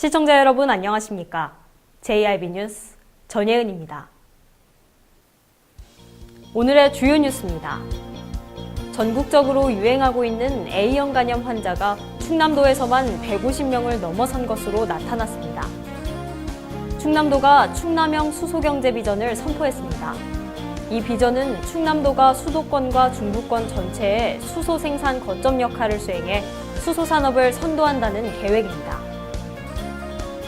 시청자 여러분 안녕하십니까? JIB 뉴스 전예은입니다. 오늘의 주요 뉴스입니다. 전국적으로 유행하고 있는 A형 간염 환자가 충남도에서만 150명을 넘어선 것으로 나타났습니다. 충남도가 충남형 수소경제 비전을 선포했습니다. 이 비전은 충남도가 수도권과 중부권 전체에 수소 생산 거점 역할을 수행해 수소 산업을 선도한다는 계획입니다.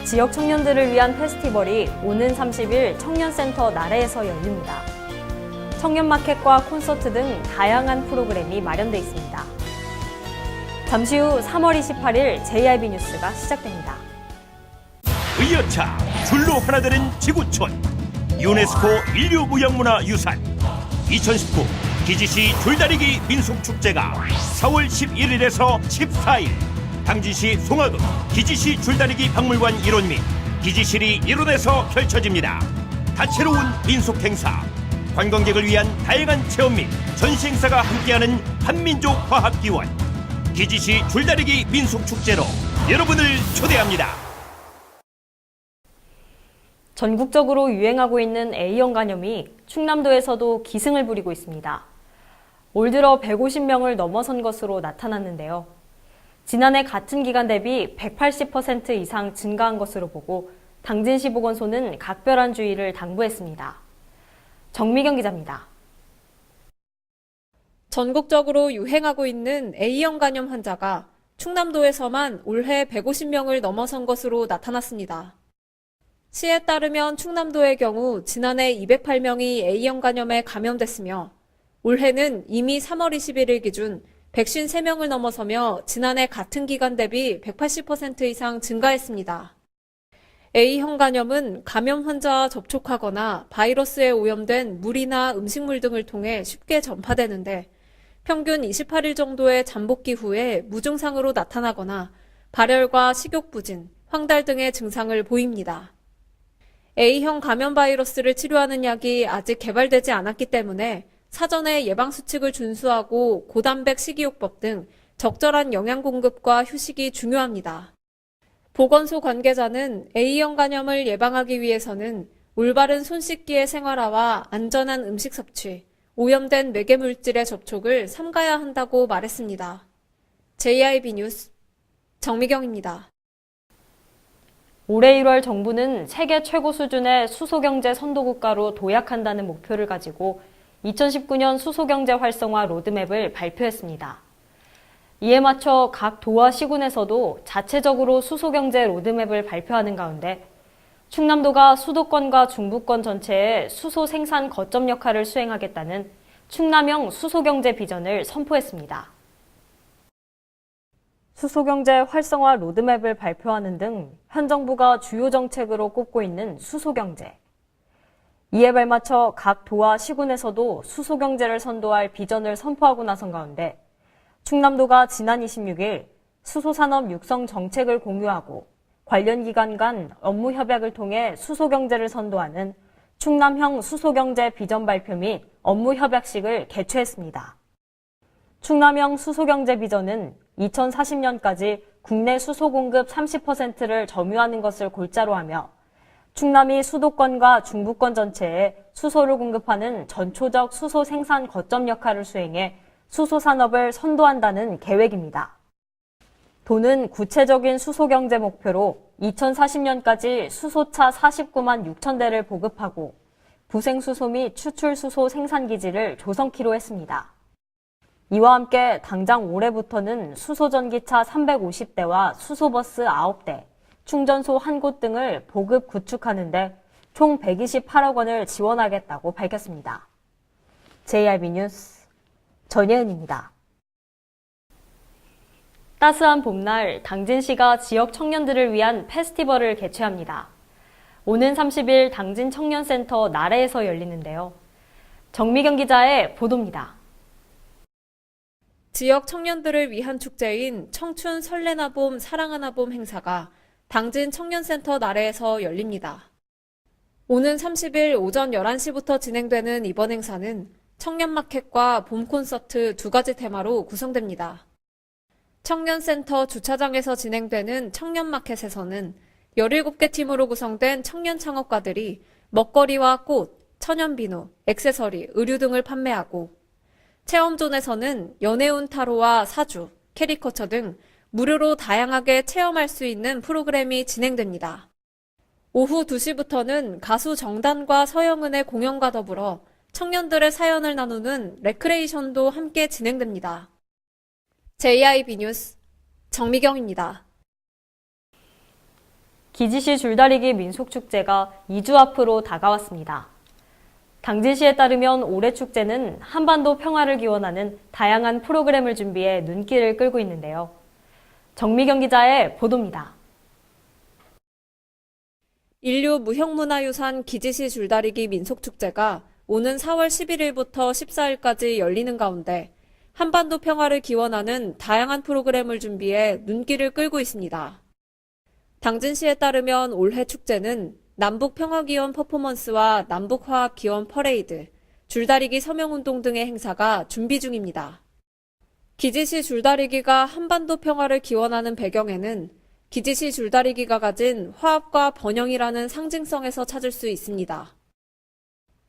지역 청년들을 위한 페스티벌이 오는 30일 청년센터 나래에서 열립니다. 청년마켓과 콘서트 등 다양한 프로그램이 마련돼 있습니다. 잠시 후 3월 28일 JIB 뉴스가 시작됩니다. 의여차 줄로 하나 되는 지구촌 유네스코 인류무형문화유산 2019 기지시 줄다리기 민속축제가 4월 11일에서 14일 당진시 송화읍 기지시 줄다리기 박물관 일원 및 기지실이 일원에서 펼쳐집니다. 다채로운 민속행사, 관광객을 위한 다양한 체험 및 전시 행사가 함께하는 한민족 화합기원 기지시 줄다리기 민속축제로 여러분을 초대합니다. 전국적으로 유행하고 있는 A형 간염이 충남도에서도 기승을 부리고 있습니다. 올 들어 150명을 넘어선 것으로 나타났는데요. 지난해 같은 기간 대비 180% 이상 증가한 것으로 보고 당진시 보건소는 각별한 주의를 당부했습니다. 정미경 기자입니다. 전국적으로 유행하고 있는 A형 간염 환자가 충남도에서만 올해 150명을 넘어선 것으로 나타났습니다. 시에 따르면 충남도의 경우 지난해 208명이 A형 간염에 감염됐으며 올해는 이미 3월 21일 기준 153명을 넘어서며 지난해 같은 기간 대비 180% 이상 증가했습니다. A형 간염은 감염 환자와 접촉하거나 바이러스에 오염된 물이나 음식물 등을 통해 쉽게 전파되는데 평균 28일 정도의 잠복기 후에 무증상으로 나타나거나 발열과 식욕부진, 황달 등의 증상을 보입니다. A형 감염 바이러스를 치료하는 약이 아직 개발되지 않았기 때문에 사전에 예방수칙을 준수하고 고단백 식이요법 등 적절한 영양 공급과 휴식이 중요합니다. 보건소 관계자는 A형 간염을 예방하기 위해서는 올바른 손 씻기의 생활화와 안전한 음식 섭취, 오염된 매개물질의 접촉을 삼가야 한다고 말했습니다. JIB 뉴스 정미경입니다. 올해 1월 정부는 세계 최고 수준의 수소경제 선도국가로 도약한다는 목표를 가지고 2019년 수소경제 활성화 로드맵을 발표했습니다. 이에 맞춰 각 도와 시군에서도 자체적으로 수소경제 로드맵을 발표하는 가운데 충남도가 수도권과 중부권 전체에 수소 생산 거점 역할을 수행하겠다는 충남형 수소경제 비전을 선포했습니다. 수소경제 활성화 로드맵을 발표하는 등 현 정부가 주요 정책으로 꼽고 있는 수소경제. 이에 발맞춰 각 도와 시군에서도 수소경제를 선도할 비전을 선포하고 나선 가운데 충남도가 지난 26일 수소산업 육성 정책을 공유하고 관련 기관 간 업무 협약을 통해 수소경제를 선도하는 충남형 수소경제 비전 발표 및 업무 협약식을 개최했습니다. 충남형 수소경제 비전은 2040년까지 국내 수소 공급 30%를 점유하는 것을 골자로 하며 충남이 수도권과 중부권 전체에 수소를 공급하는 전초적 수소 생산 거점 역할을 수행해 수소 산업을 선도한다는 계획입니다. 도는 구체적인 수소 경제 목표로 2040년까지 수소차 49만 6천 대를 보급하고 부생수소 및 추출수소 생산기지를 조성키로 했습니다. 이와 함께 당장 올해부터는 수소전기차 350대와 수소버스 9대, 충전소 1곳 등을 보급 구축하는 데 총 128억 원을 지원하겠다고 밝혔습니다. JIB 뉴스 전예은입니다. 따스한 봄날 당진시가 지역 청년들을 위한 페스티벌을 개최합니다. 오는 30일 당진 청년센터 나래에서 열리는데요. 정미경 기자의 보도입니다. 지역 청년들을 위한 축제인 청춘 설레나 봄 사랑하나 봄 행사가 당진 청년센터 나래에서 열립니다. 오는 30일 오전 11시부터 진행되는 이번 행사는 청년마켓과 봄 콘서트 두 가지 테마로 구성됩니다. 청년센터 주차장에서 진행되는 청년마켓에서는 17개 팀으로 구성된 청년 창업가들이 먹거리와 꽃, 천연비누, 액세서리, 의류 등을 판매하고 체험존에서는 연애운 타로와 사주, 캐리커처 등 무료로 다양하게 체험할 수 있는 프로그램이 진행됩니다. 오후 2시부터는 가수 정단과 서영은의 공연과 더불어 청년들의 사연을 나누는 레크레이션도 함께 진행됩니다. JIB 뉴스 정미경입니다. 기지시 줄다리기 민속축제가 2주 앞으로 다가왔습니다. 당진시에 따르면 올해 축제는 한반도 평화를 기원하는 다양한 프로그램을 준비해 눈길을 끌고 있는데요. 정미경 기자의 보도입니다. 인류 무형문화유산 기지시 줄다리기 민속축제가 오는 4월 11일부터 14일까지 열리는 가운데 한반도 평화를 기원하는 다양한 프로그램을 준비해 눈길을 끌고 있습니다. 당진시에 따르면 올해 축제는 남북평화기원 퍼포먼스와 남북화합기원 퍼레이드, 줄다리기 서명운동 등의 행사가 준비 중입니다. 기지시 줄다리기가 한반도 평화를 기원하는 배경에는 기지시 줄다리기가 가진 화합과 번영이라는 상징성에서 찾을 수 있습니다.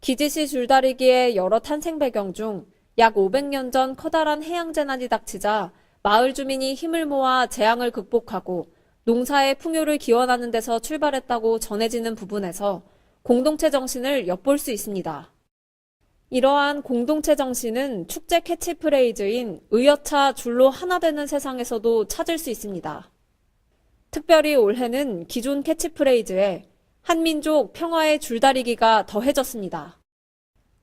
기지시 줄다리기의 여러 탄생 배경 중 약 500년 전 커다란 해양재난이 닥치자 마을 주민이 힘을 모아 재앙을 극복하고 농사의 풍요를 기원하는 데서 출발했다고 전해지는 부분에서 공동체 정신을 엿볼 수 있습니다. 이러한 공동체 정신은 축제 캐치프레이즈인 의여차 줄로 하나 되는 세상에서도 찾을 수 있습니다. 특별히 올해는 기존 캐치프레이즈에 한민족 평화의 줄다리기가 더해졌습니다.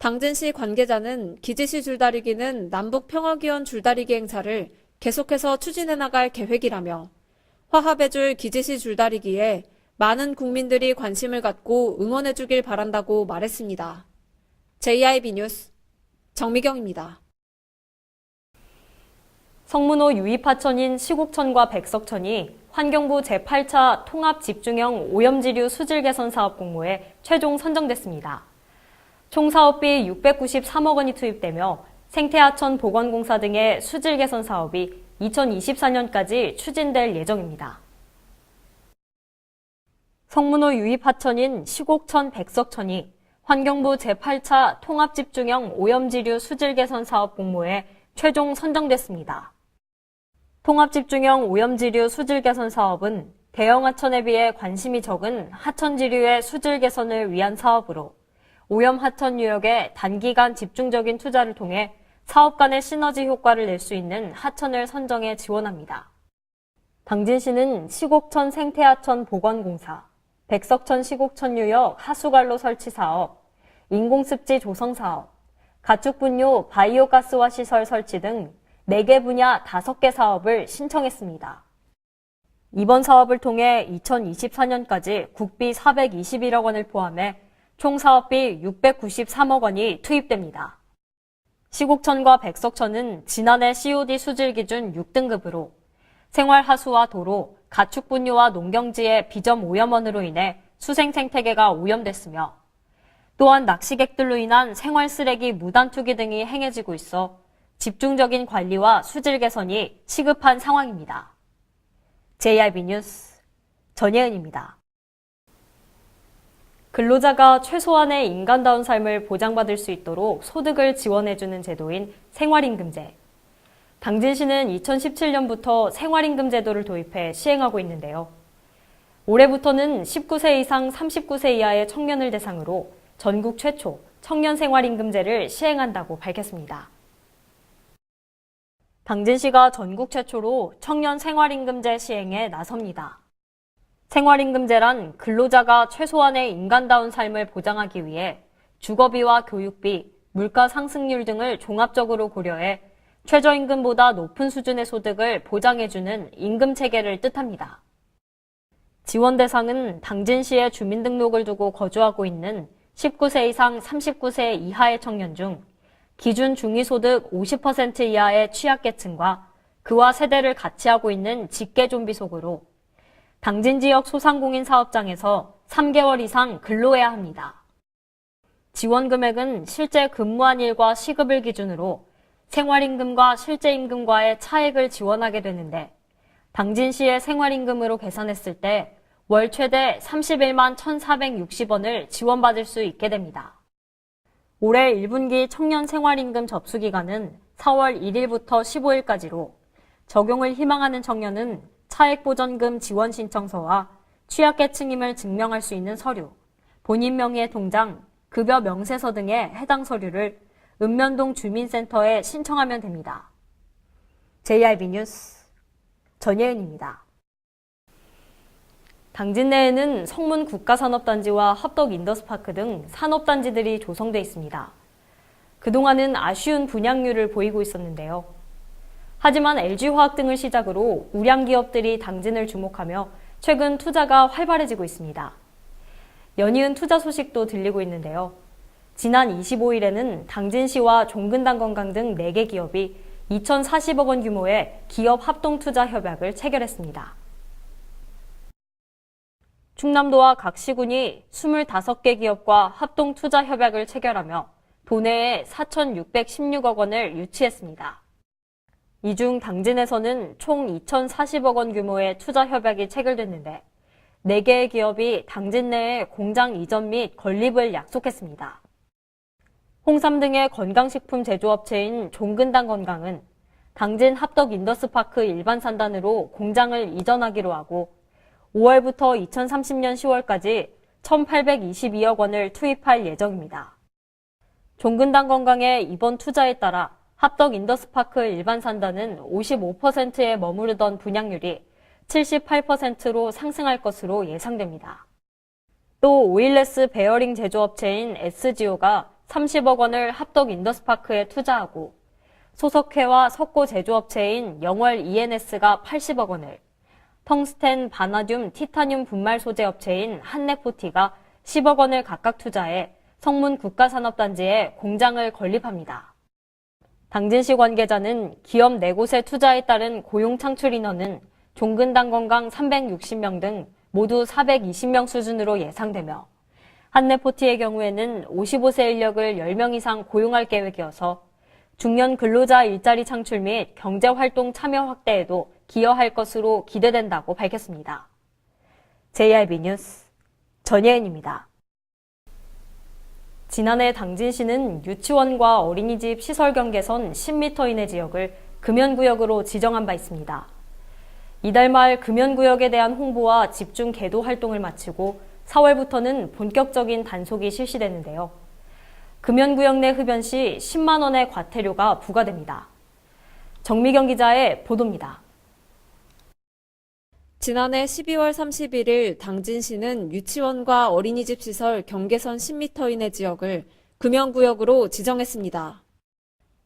당진시 관계자는 기지시 줄다리기는 남북평화기원 줄다리기 행사를 계속해서 추진해 나갈 계획이라며 화합해줄 기지시 줄다리기에 많은 국민들이 관심을 갖고 응원해주길 바란다고 말했습니다. JIB 뉴스 정미경입니다. 성문호 유입하천인 시곡천과 백석천이 환경부 제8차 통합집중형 오염지류 수질 개선 사업 공모에 최종 선정됐습니다. 총 사업비 693억 원이 투입되며 생태하천 보건공사 등의 수질 개선 사업이 2024년까지 추진될 예정입니다. 성문호 유입하천인 시곡천 백석천이 환경부 제8차 통합집중형 오염지류 수질 개선 사업 공모에 최종 선정됐습니다. 통합집중형 오염지류 수질 개선 사업은 대형 하천에 비해 관심이 적은 하천지류의 수질 개선을 위한 사업으로 오염 하천 유역에 단기간 집중적인 투자를 통해 사업 간의 시너지 효과를 낼 수 있는 하천을 선정해 지원합니다. 당진시는 시곡천 생태하천 보건공사, 백석천 시곡천 유역 하수관로 설치 사업, 인공습지 조성 사업, 가축분뇨 바이오가스화 시설 설치 등 4개 분야 5개 사업을 신청했습니다. 이번 사업을 통해 2024년까지 국비 421억 원을 포함해 총 사업비 693억 원이 투입됩니다. 시곡천과 백석천은 지난해 COD 수질 기준 6등급으로 생활하수와 도로, 가축분뇨와 농경지의 비점 오염원으로 인해 수생 생태계가 오염됐으며 또한 낚시객들로 인한 생활 쓰레기 무단 투기 등이 행해지고 있어 집중적인 관리와 수질 개선이 시급한 상황입니다. JIB 뉴스 전예은입니다. 근로자가 최소한의 인간다운 삶을 보장받을 수 있도록 소득을 지원해주는 제도인 생활임금제. 당진시는 2017년부터 생활임금 제도를 도입해 시행하고 있는데요. 올해부터는 19세 이상 39세 이하의 청년을 대상으로 전국 최초 청년 생활임금제를 시행한다고 밝혔습니다. 당진시가 전국 최초로 청년 생활임금제 시행에 나섭니다. 생활임금제란 근로자가 최소한의 인간다운 삶을 보장하기 위해 주거비와 교육비, 물가 상승률 등을 종합적으로 고려해 최저임금보다 높은 수준의 소득을 보장해주는 임금체계를 뜻합니다. 지원 대상은 당진시에 주민등록을 두고 거주하고 있는 19세 이상 39세 이하의 청년 중 기준 중위소득 50% 이하의 취약계층과 그와 세대를 같이 하고 있는 직계좀비 속으로 당진 지역 소상공인 사업장에서 3개월 이상 근로해야 합니다. 지원 금액은 실제 근무한 일과 시급을 기준으로 생활임금과 실제임금과의 차액을 지원하게 되는데 당진시의 생활임금으로 계산했을 때 월 최대 31만 1,460원을 지원받을 수 있게 됩니다. 올해 1분기 청년 생활임금 접수 기간은 4월 1일부터 15일까지로 적용을 희망하는 청년은 차액보전금 지원 신청서와 취약계층임을 증명할 수 있는 서류, 본인 명의의 통장, 급여 명세서 등의 해당 서류를 읍면동 주민센터에 신청하면 됩니다. JIB 뉴스 전예은입니다. 당진 내에는 성문 국가산업단지와 합덕인더스파크 등 산업단지들이 조성돼 있습니다. 그동안은 아쉬운 분양률을 보이고 있었는데요. 하지만 LG화학 등을 시작으로 우량 기업들이 당진을 주목하며 최근 투자가 활발해지고 있습니다. 연이은 투자 소식도 들리고 있는데요. 지난 25일에는 당진시와 종근당건강 등 4개 기업이 2,040억 원 규모의 기업 합동투자 협약을 체결했습니다. 충남도와 각 시군이 25개 기업과 합동투자 협약을 체결하며 도내에 4,616억 원을 유치했습니다. 이 중 당진에서는 총 2,040억 원 규모의 투자 협약이 체결됐는데 4개의 기업이 당진 내에 공장 이전 및 건립을 약속했습니다. 홍삼 등의 건강식품 제조업체인 종근당 건강은 당진 합덕인더스파크 일반 산단으로 공장을 이전하기로 하고 5월부터 2030년 10월까지 1,822억 원을 투입할 예정입니다. 종근당 건강의 이번 투자에 따라 합덕인더스파크 일반 산단은 55%에 머무르던 분양률이 78%로 상승할 것으로 예상됩니다. 또 오일레스 베어링 제조업체인 SGO가 30억 원을 합덕인더스파크에 투자하고 소석회와 석고 제조업체인 영월 ENS가 80억 원을, 텅스텐, 바나듐, 티타늄 분말 소재 업체인 한네포티가 10억 원을 각각 투자해 성문 국가산업단지에 공장을 건립합니다. 당진시 관계자는 기업 4곳의 투자에 따른 고용 창출 인원은 종근당 건강 360명 등 모두 420명 수준으로 예상되며 한네포티의 경우에는 55세 인력을 10명 이상 고용할 계획이어서 중년 근로자 일자리 창출 및 경제활동 참여 확대에도 기여할 것으로 기대된다고 밝혔습니다. JIB 뉴스 전예은입니다. 지난해 당진시는 유치원과 어린이집 시설 경계선 10m 이내 지역을 금연구역으로 지정한 바 있습니다. 이달 말 금연구역에 대한 홍보와 집중 계도 활동을 마치고 4월부터는 본격적인 단속이 실시되는데요. 금연구역 내 흡연 시 10만 원의 과태료가 부과됩니다. 정미경 기자의 보도입니다. 지난해 12월 31일 당진시는 유치원과 어린이집 시설 경계선 10m 이내 지역을 금연구역으로 지정했습니다.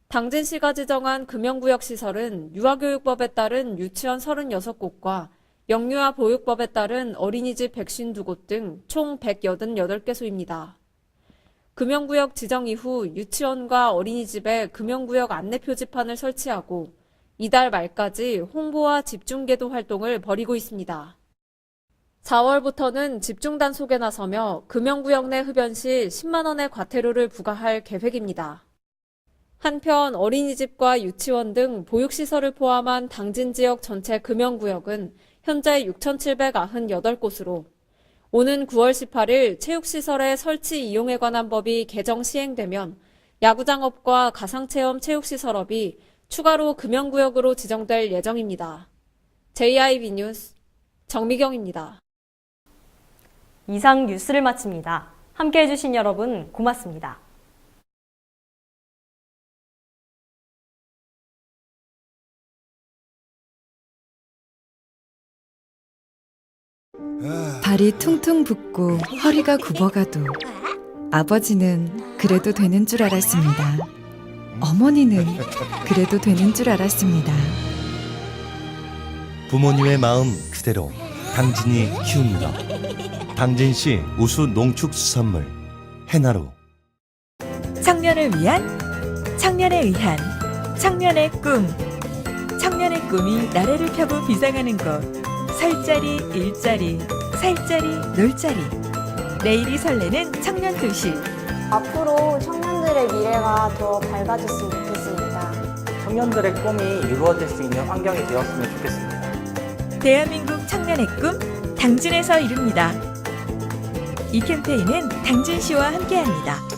당진시가 지정한 금연구역 시설은 유아교육법에 따른 유치원 36곳과 영유아 보육법에 따른 어린이집 152곳 등 총 188개소입니다. 금연구역 지정 이후 유치원과 어린이집에 금연구역 안내 표지판을 설치하고 이달 말까지 홍보와 집중계도 활동을 벌이고 있습니다. 4월부터는 집중 단속에 나서며 금연구역 내 흡연 시 10만 원의 과태료를 부과할 계획입니다. 한편 어린이집과 유치원 등 보육시설을 포함한 당진 지역 전체 금연구역은 현재 6,798곳으로 오는 9월 18일 체육시설의 설치 이용에 관한 법이 개정 시행되면 야구장업과 가상체험 체육시설업이 추가로 금연구역으로 지정될 예정입니다. JIB 뉴스 정미경입니다. 이상 뉴스를 마칩니다. 함께해 주신 여러분 고맙습니다. 발이 퉁퉁 붓고 허리가 굽어가도 아버지는 그래도 되는 줄 알았습니다. 어머니는 그래도 되는 줄 알았습니다. 부모님의 마음 그대로 당진이 키웁니다. 당진시 우수 농축수산물 해나루. 청년을 위한, 청년에 의한, 청년의 꿈. 청년의 꿈이 나래를 펴고 비상하는 곳. 설자리, 일자리, 살자리, 놀자리. 내일이 설레는 청년도시. 앞으로 청년들의 미래가 더 밝아졌으면 좋겠습니다. 청년들의 꿈이 이루어질 수 있는 환경이 되었으면 좋겠습니다. 대한민국 청년의 꿈 당진에서 이룹니다. 이 캠페인은 당진시와 함께합니다.